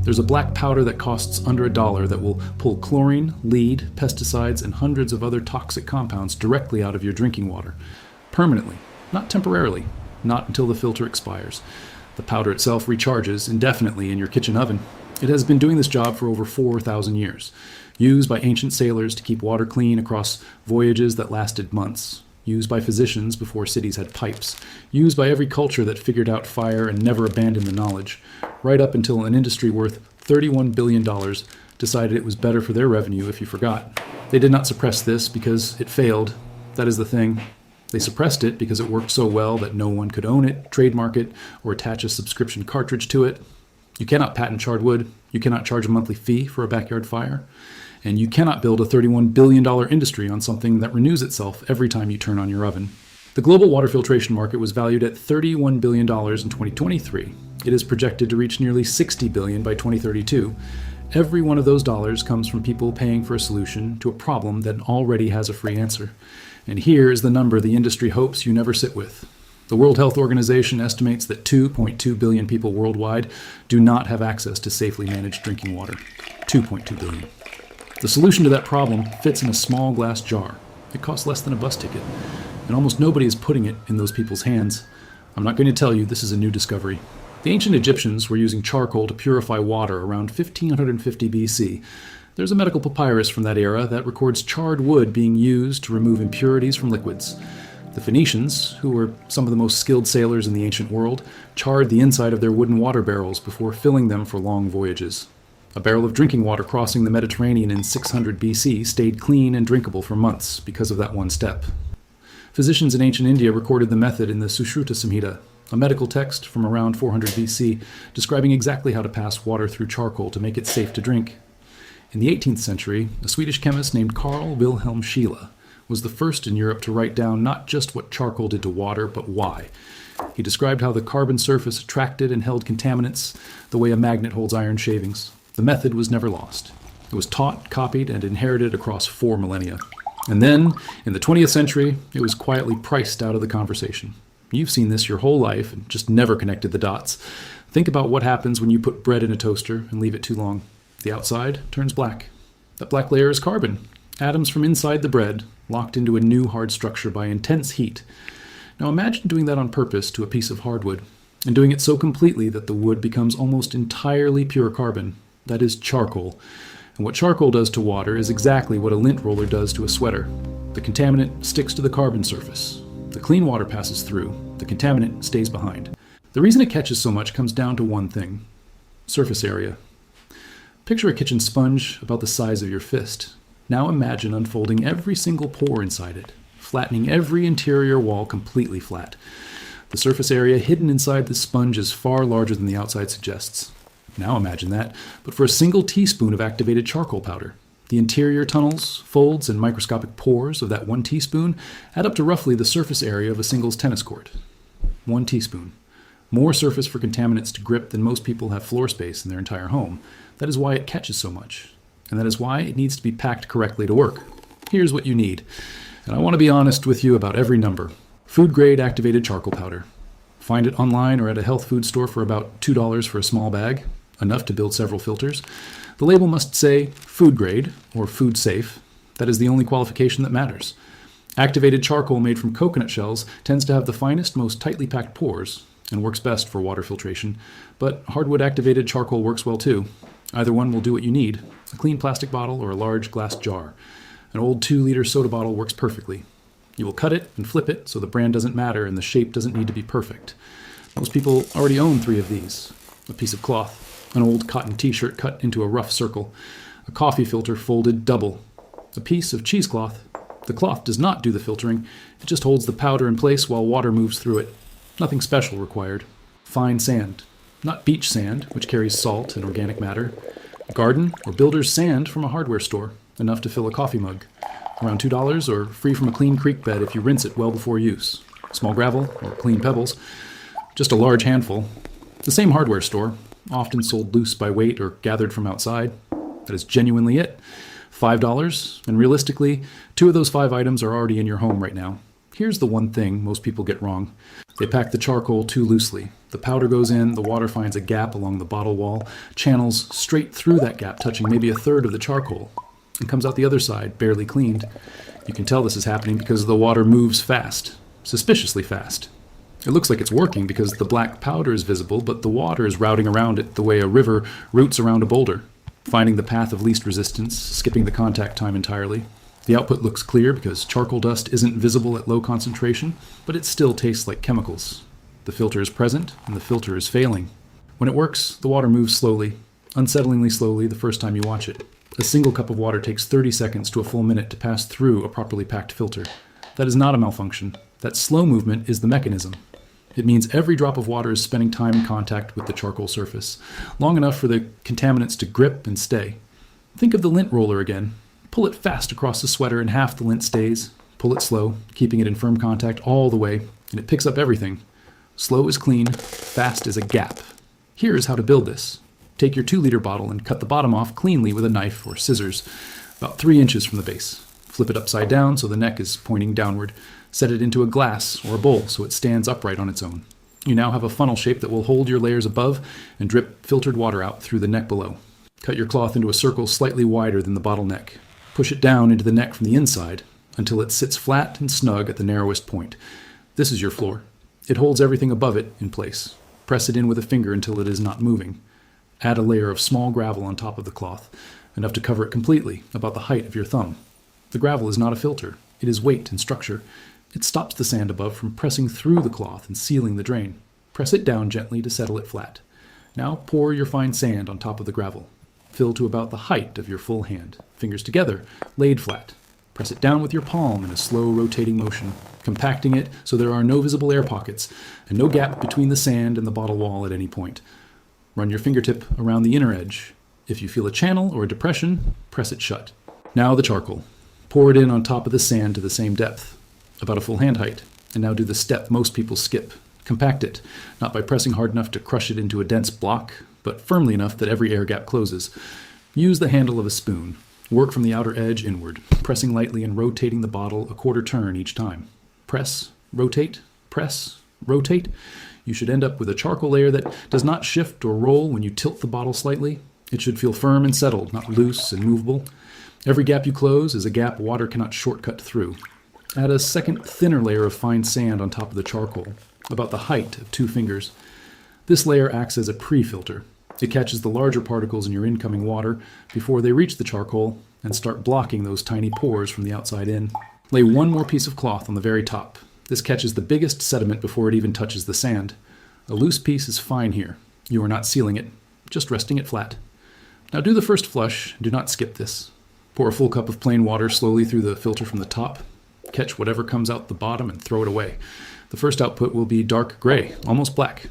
There's a black powder that costs under $1 that will pull chlorine, lead, pesticides, and hundreds of other toxic compounds directly out of your drinking water. Permanently, not temporarily, not until the filter expires. The powder itself recharges indefinitely in your kitchen oven. It has been doing this job for over 4,000 years, used by ancient sailors to keep water clean across voyages that lasted months, used by physicians before cities had pipes, used by every culture that figured out fire and never abandoned the knowledge, right up until an industry worth $31 billion decided it was better for their revenue if you forgot. They did not suppress this because it failed. That is the thing. They suppressed it because it worked so well that no one could own it, trademark it, or attach a subscription cartridge to it. You cannot patent charred wood. You cannot charge a monthly fee for a backyard fire. And you cannot build a $31 billion industry on something that renews itself every time you turn on your oven. The global water filtration market was valued at $31 billion in 2023. It is projected to reach nearly $60 billion by 2032. Every one of those dollars comes from people paying for a solution to a problem that already has a free answer. And here is the number the industry hopes you never sit with. The World Health Organization estimates that 2.2 billion people worldwide do not have access to safely managed drinking water. 2.2 billion. The solution to that problem fits in a small glass jar. It costs less than a bus ticket, and almost nobody is putting it in those people's hands. I'm not going to tell you this is a new discovery. The ancient Egyptians were using charcoal to purify water around 1550 BC. There's a medical papyrus from that era that records charred wood being used to remove impurities from liquids. The Phoenicians, who were some of the most skilled sailors in the ancient world, charred the inside of their wooden water barrels before filling them for long voyages. A barrel of drinking water crossing the Mediterranean in 600 BC stayed clean and drinkable for months because of that one step. Physicians in ancient India recorded the method in the Sushruta Samhita, a medical text from around 400 BC describing exactly how to pass water through charcoal to make it safe to drink. In the 18th century, a Swedish chemist named Carl Wilhelm Scheele was the first in Europe to write down not just what charcoal did to water, but why. He described how the carbon surface attracted and held contaminants the way a magnet holds iron shavings. The method was never lost. It was taught, copied, and inherited across 4 millennia. And then, in the 20th century, it was quietly priced out of the conversation. You've seen this your whole life and just never connected the dots. Think about what happens when you put bread in a toaster and leave it too long. The outside turns black. That black layer is carbon, atoms from inside the bread, locked into a new hard structure by intense heat. Now imagine doing that on purpose to a piece of hardwood, and doing it so completely that the wood becomes almost entirely pure carbon. That is charcoal. And what charcoal does to water is exactly what a lint roller does to a sweater. The contaminant sticks to the carbon surface. The clean water passes through. The contaminant stays behind. The reason it catches so much comes down to one thing: surface area. Picture a kitchen sponge about the size of your fist. Now imagine unfolding every single pore inside it, flattening every interior wall completely flat. The surface area hidden inside the sponge is far larger than the outside suggests. Now imagine that, but for a single teaspoon of activated charcoal powder. The interior tunnels, folds, and microscopic pores of that 1 teaspoon add up to roughly the surface area of a singles tennis court. 1 teaspoon. More surface for contaminants to grip than most people have floor space in their entire home. That is why it catches so much. And that is why it needs to be packed correctly to work. Here's what you need. And I want to be honest with you about every number. Food-grade activated charcoal powder. Find it online or at a health food store for about $2 for a small bag, enough to build several filters. The label must say food grade or food safe. That is the only qualification that matters. Activated charcoal made from coconut shells tends to have the finest, most tightly packed pores and works best for water filtration, but hardwood activated charcoal works well too. Either one will do what you need: a clean plastic bottle or a large glass jar. An old 2-liter soda bottle works perfectly. You will cut it and flip it so the brand doesn't matter and the shape doesn't need to be perfect. Most people already own 3 of these: a piece of cloth, an old cotton t-shirt cut into a rough circle, a coffee filter folded double, a piece of cheesecloth. The cloth does not do the filtering, it just holds the powder in place while water moves through it. Nothing special required. Fine sand, not beach sand, which carries salt and organic matter. Garden or builder's sand from a hardware store, enough to fill a coffee mug. Around $2 or free from a clean creek bed if you rinse it well before use. Small gravel or clean pebbles, just a large handful. The same hardware store, often sold loose by weight or gathered from outside. That is genuinely it. $5, and realistically, 2 of those 5 items are already in your home right now. Here's the one thing most people get wrong. They pack the charcoal too loosely. The powder goes in, the water finds a gap along the bottle wall, channels straight through that gap, touching maybe a third of the charcoal, and comes out the other side, barely cleaned. You can tell this is happening because the water moves fast, suspiciously fast. It looks like it's working because the black powder is visible, but the water is routing around it the way a river routes around a boulder, finding the path of least resistance, skipping the contact time entirely. The output looks clear because charcoal dust isn't visible at low concentration, but it still tastes like chemicals. The filter is present, and the filter is failing. When it works, the water moves slowly, unsettlingly slowly the first time you watch it. A single cup of water takes 30 seconds to a full minute to pass through a properly packed filter. That is not a malfunction. That slow movement is the mechanism. It means every drop of water is spending time in contact with the charcoal surface, long enough for the contaminants to grip and stay. Think of the lint roller again. Pull it fast across the sweater and half the lint stays. Pull it slow, keeping it in firm contact all the way, and it picks up everything. Slow is clean, fast is a gap. Here is how to build this. Take your 2-liter bottle and cut the bottom off cleanly with a knife or scissors, about 3 inches from the base. Flip it upside down so the neck is pointing downward. Set it into a glass or a bowl so it stands upright on its own. You now have a funnel shape that will hold your layers above and drip filtered water out through the neck below. Cut your cloth into a circle slightly wider than the bottle neck. Push it down into the neck from the inside until it sits flat and snug at the narrowest point. This is your floor. It holds everything above it in place. Press it in with a finger until it is not moving. Add a layer of small gravel on top of the cloth, enough to cover it completely, about the height of your thumb. The gravel is not a filter. It is weight and structure. It stops the sand above from pressing through the cloth and sealing the drain. Press it down gently to settle it flat. Now pour your fine sand on top of the gravel. Fill to about the height of your full hand. Fingers together, laid flat. Press it down with your palm in a slow rotating motion, compacting it so there are no visible air pockets and no gap between the sand and the bottle wall at any point. Run your fingertip around the inner edge. If you feel a channel or a depression, press it shut. Now the charcoal. Pour it in on top of the sand to the same depth, about a full hand height. And now do the step most people skip. Compact it, not by pressing hard enough to crush it into a dense block, but firmly enough that every air gap closes. Use the handle of a spoon. Work from the outer edge inward, pressing lightly and rotating the bottle a quarter turn each time. Press, rotate, press, rotate. You should end up with a charcoal layer that does not shift or roll when you tilt the bottle slightly. It should feel firm and settled, not loose and movable. Every gap you close is a gap water cannot shortcut through. Add a second, thinner layer of fine sand on top of the charcoal, about the height of 2 fingers. This layer acts as a pre-filter. It catches the larger particles in your incoming water before they reach the charcoal and start blocking those tiny pores from the outside in. Lay one more piece of cloth on the very top. This catches the biggest sediment before it even touches the sand. A loose piece is fine here. You are not sealing it, just resting it flat. Now do the first flush. Do not skip this. Pour a full cup of plain water slowly through the filter from the top. Catch whatever comes out the bottom and throw it away. The first output will be dark gray, almost black.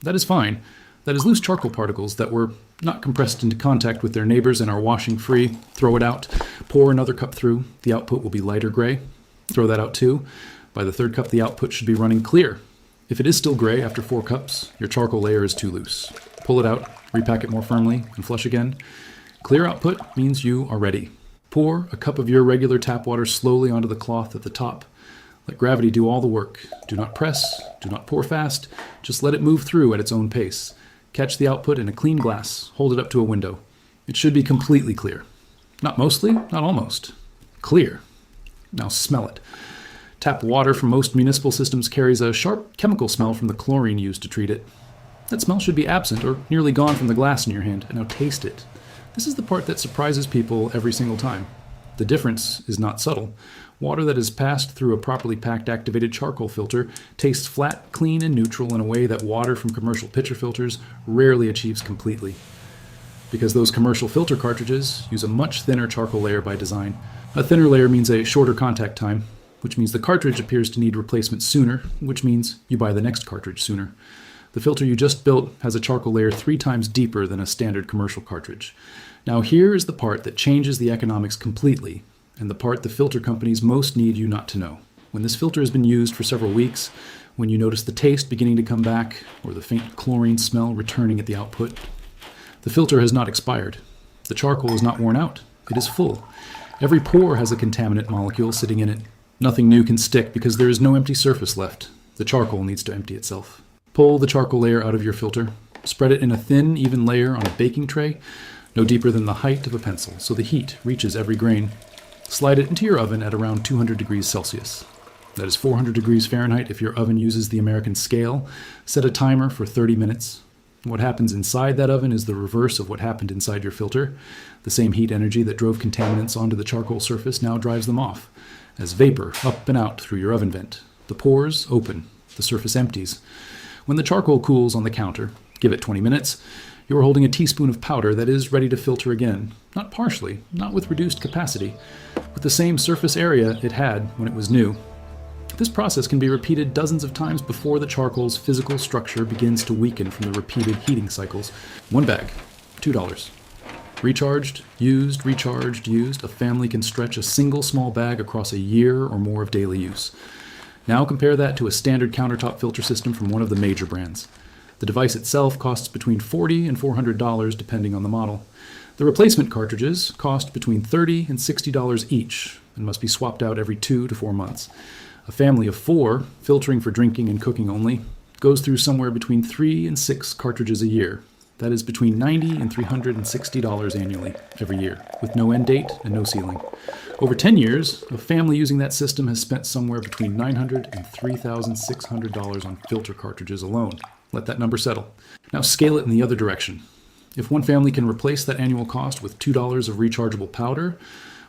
That is fine. That is loose charcoal particles that were not compressed into contact with their neighbors and are washing free. Throw it out. Pour another cup through. The output will be lighter gray. Throw that out too. By the 3rd cup, the output should be running clear. If it is still gray after 4 cups, your charcoal layer is too loose. Pull it out, repack it more firmly, and flush again. Clear output means you are ready. Pour a cup of your regular tap water slowly onto the cloth at the top. Let gravity do all the work. Do not press. Do not pour fast. Just let it move through at its own pace. Catch the output in a clean glass. Hold it up to a window. It should be completely clear. Not mostly, not almost. Clear. Now smell it. Tap water from most municipal systems carries a sharp chemical smell from the chlorine used to treat it. That smell should be absent or nearly gone from the glass in your hand. And now taste it. This is the part that surprises people every single time. The difference is not subtle. Water that is passed through a properly packed activated charcoal filter tastes flat, clean, and neutral in a way that water from commercial pitcher filters rarely achieves completely. Because those commercial filter cartridges use a much thinner charcoal layer by design. A thinner layer means a shorter contact time, which means the cartridge appears to need replacement sooner, which means you buy the next cartridge sooner. The filter you just built has a charcoal layer 3 times deeper than a standard commercial cartridge. Now here is the part that changes the economics completely, and the part the filter companies most need you not to know. When this filter has been used for several weeks, when you notice the taste beginning to come back, or the faint chlorine smell returning at the output, the filter has not expired. The charcoal is not worn out. It is full. Every pore has a contaminant molecule sitting in it. Nothing new can stick because there is no empty surface left. The charcoal needs to empty itself. Pull the charcoal layer out of your filter. Spread it in a thin, even layer on a baking tray, no deeper than the height of a pencil, so the heat reaches every grain. Slide it into your oven at around 200 degrees Celsius. That is 400 degrees Fahrenheit if your oven uses the American scale. Set a timer for 30 minutes. What happens inside that oven is the reverse of what happened inside your filter. The same heat energy that drove contaminants onto the charcoal surface now drives them off, as vapor up and out through your oven vent. The pores open, the surface empties. When the charcoal cools on the counter, give it 20 minutes, you are holding a teaspoon of powder that is ready to filter again. Not partially, not with reduced capacity, with the same surface area it had when it was new. This process can be repeated dozens of times before the charcoal's physical structure begins to weaken from the repeated heating cycles. One bag, $2. Recharged, used, recharged, used. A family can stretch a single small bag across a year or more of daily use. Now compare that to a standard countertop filter system from one of the major brands. The device itself costs between $40 and $400 depending on the model. The replacement cartridges cost between $30 and $60 each and must be swapped out every 2 to 4 months. A family of 4, filtering for drinking and cooking only, goes through somewhere between 3 and 6 cartridges a year. That is between $90 and $360 annually every year, with no end date and no ceiling. Over 10 years, a family using that system has spent somewhere between $900 and $3,600 on filter cartridges alone. Let that number settle. Now scale it in the other direction. If one family can replace that annual cost with $2 of rechargeable powder,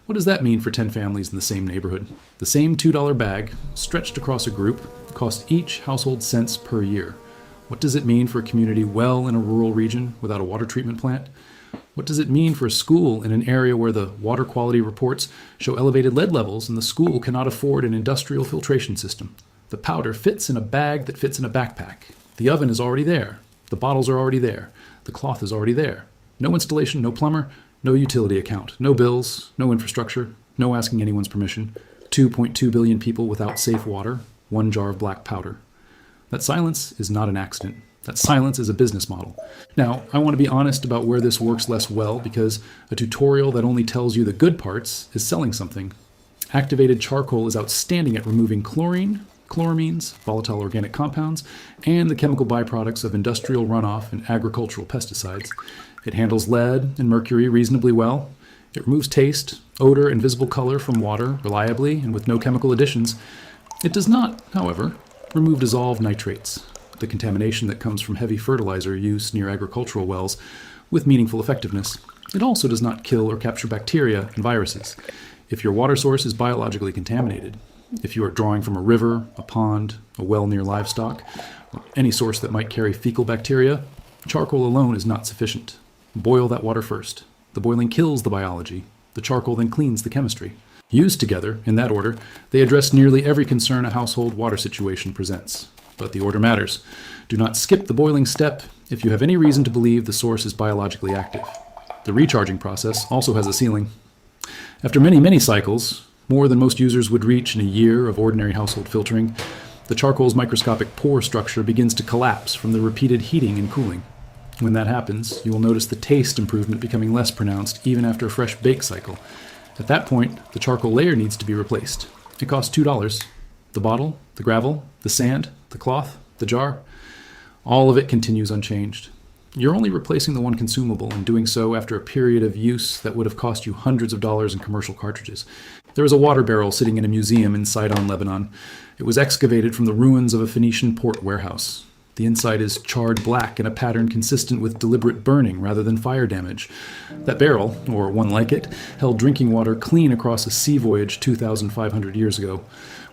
what does that mean for 10 families in the same neighborhood? The same $2 bag, stretched across a group, costs each household cents per year. What does it mean for a community well in a rural region without a water treatment plant? What does it mean for a school in an area where the water quality reports show elevated lead levels and the school cannot afford an industrial filtration system? The powder fits in a bag that fits in a backpack. The oven is already there. The bottles are already there. The cloth is already there. No installation, no plumber, no utility account, no bills, no infrastructure, no asking anyone's permission. 2.2 billion people without safe water, 1 jar of black powder. That silence is not an accident. That silence is a business model. Now, I want to be honest about where this works less well because a tutorial that only tells you the good parts is selling something. Activated charcoal is outstanding at removing chlorine, chloramines, volatile organic compounds, and the chemical byproducts of industrial runoff and agricultural pesticides. It handles lead and mercury reasonably well. It removes taste, odor, and visible color from water reliably and with no chemical additions. It does not, however, remove dissolved nitrates, the contamination that comes from heavy fertilizer use near agricultural wells, with meaningful effectiveness. It also does not kill or capture bacteria and viruses. If your water source is biologically contaminated, if you are drawing from a river, a pond, a well near livestock, or any source that might carry fecal bacteria, charcoal alone is not sufficient. Boil that water first. The boiling kills the biology. The charcoal then cleans the chemistry. Used together, in that order, they address nearly every concern a household water situation presents. But the order matters. Do not skip the boiling step if you have any reason to believe the source is biologically active. The recharging process also has a ceiling. After many, many cycles, more than most users would reach in a year of ordinary household filtering, the charcoal's microscopic pore structure begins to collapse from the repeated heating and cooling. When that happens, you will notice the taste improvement becoming less pronounced even after a fresh bake cycle. At that point, the charcoal layer needs to be replaced. It costs $2. The bottle, the gravel, the sand, the cloth, the jar, all of it continues unchanged. You're only replacing the one consumable and doing so after a period of use that would have cost you hundreds of dollars in commercial cartridges. There is a water barrel sitting in a museum in Sidon, Lebanon. It was excavated from the ruins of a Phoenician port warehouse. The inside is charred black in a pattern consistent with deliberate burning rather than fire damage. That barrel, or one like it, held drinking water clean across a sea voyage 2,500 years ago,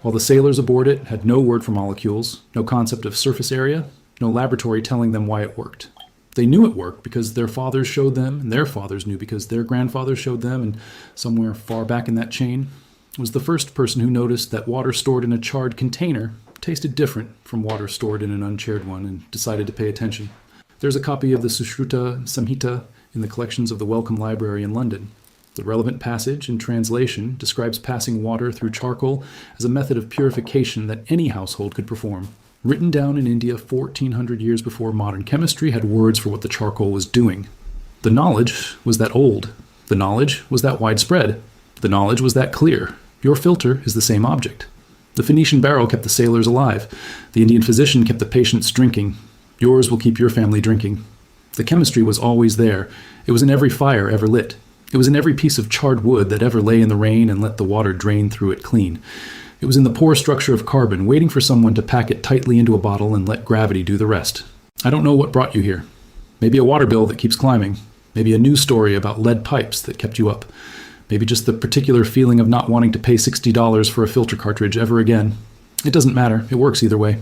while the sailors aboard it had no word for molecules, no concept of surface area, no laboratory telling them why it worked. They knew it worked because their fathers showed them, and their fathers knew because their grandfathers showed them, and somewhere far back in that chain was the first person who noticed that water stored in a charred container tasted different from water stored in an uncharred one and decided to pay attention. There's a copy of the Sushruta Samhita in the collections of the Wellcome Library in London. The relevant passage in translation describes passing water through charcoal as a method of purification that any household could perform. Written down in India 1,400 years before modern chemistry had words for what the charcoal was doing. The knowledge was that old. The knowledge was that widespread. The knowledge was that clear. Your filter is the same object. The Phoenician barrel kept the sailors alive. The Indian physician kept the patients drinking. Yours will keep your family drinking. The chemistry was always there. It was in every fire ever lit. It was in every piece of charred wood that ever lay in the rain and let the water drain through it clean. It was in the pore structure of carbon, waiting for someone to pack it tightly into a bottle and let gravity do the rest. I don't know what brought you here. Maybe a water bill that keeps climbing. Maybe a news story about lead pipes that kept you up. Maybe just the particular feeling of not wanting to pay $60 for a filter cartridge ever again. It doesn't matter. It works either way.